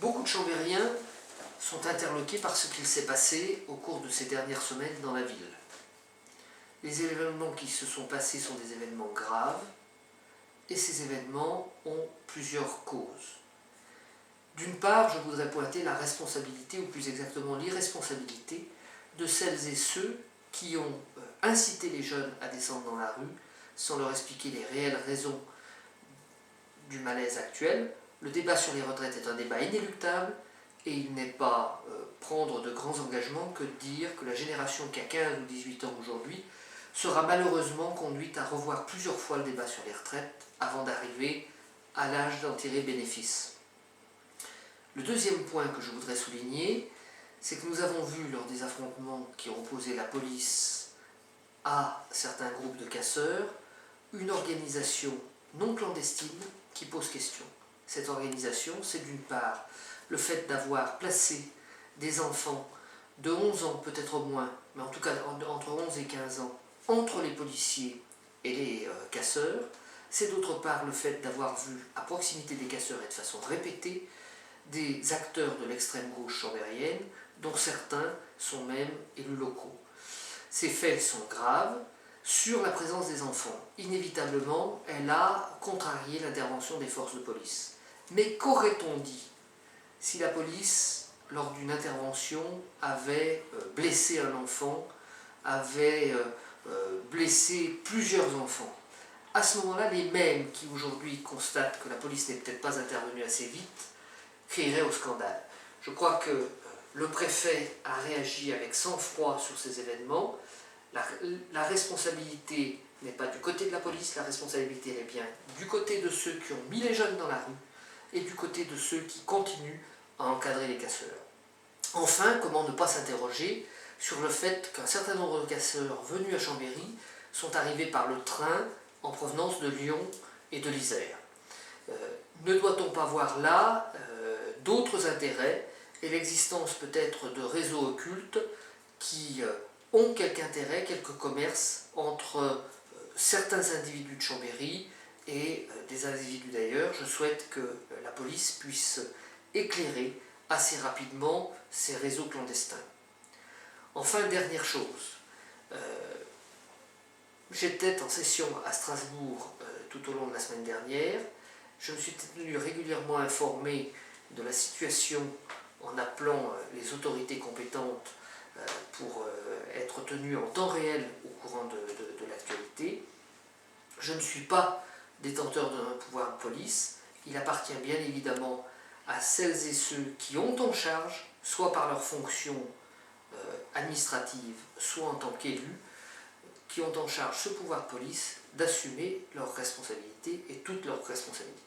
Beaucoup de Chambériens sont interloqués par ce qu'il s'est passé au cours de ces dernières semaines dans la ville. Les événements qui se sont passés sont des événements graves et ces événements ont plusieurs causes. D'une part, je voudrais pointer la responsabilité, ou plus exactement l'irresponsabilité, de celles et ceux qui ont incité les jeunes à descendre dans la rue sans leur expliquer les réelles raisons du malaise actuel. Le débat sur les retraites est un débat inéluctable et il n'est pas prendre de grands engagements que de dire que la génération qui a 15 ou 18 ans aujourd'hui sera malheureusement conduite à revoir plusieurs fois le débat sur les retraites avant d'arriver à l'âge d'en tirer bénéfice. Le deuxième point que je voudrais souligner, c'est que nous avons vu lors des affrontements qui ont opposé la police à certains groupes de casseurs, une organisation non clandestine qui pose question. Cette organisation, c'est d'une part le fait d'avoir placé des enfants de 11 ans, peut-être moins, mais en tout cas entre 11 et 15 ans, entre les policiers et les casseurs. C'est d'autre part le fait d'avoir vu à proximité des casseurs et de façon répétée des acteurs de l'extrême gauche chambérienne, dont certains sont même élus locaux. Ces faits sont graves. Sur la présence des enfants, inévitablement, elle a contrarié l'intervention des forces de police. Mais qu'aurait-on dit si la police, lors d'une intervention, avait blessé un enfant, avait blessé plusieurs enfants? À ce moment-là, les mêmes qui aujourd'hui constatent que la police n'est peut-être pas intervenue assez vite, crieraient au scandale. Je crois que le préfet a réagi avec sang-froid sur ces événements. La responsabilité n'est pas du côté de la police, la responsabilité est bien du côté de ceux qui ont mis les jeunes dans la rue et du côté de ceux qui continuent à encadrer les casseurs. Enfin, comment ne pas s'interroger sur le fait qu'un certain nombre de casseurs venus à Chambéry sont arrivés par le train en provenance de Lyon et de l'Isère. Ne doit-on pas voir là d'autres intérêts et l'existence peut-être de réseaux occultes qui ont quelque intérêt, quelque commerce entre certains individus de Chambéry et des individus d'ailleurs. Je souhaite que la police puisse éclairer assez rapidement ces réseaux clandestins. Enfin, dernière chose, j'étais en session à Strasbourg tout au long de la semaine dernière. Je me suis tenu régulièrement informé de la situation en appelant les autorités compétentes pour être tenu en temps réel au courant de l'actualité. Je ne suis pas détenteur d'un pouvoir de police. Il appartient bien évidemment à celles et ceux qui ont en charge, soit par leur fonction administrative, soit en tant qu'élus, qui ont en charge ce pouvoir de police, d'assumer leurs responsabilités et toutes leurs responsabilités.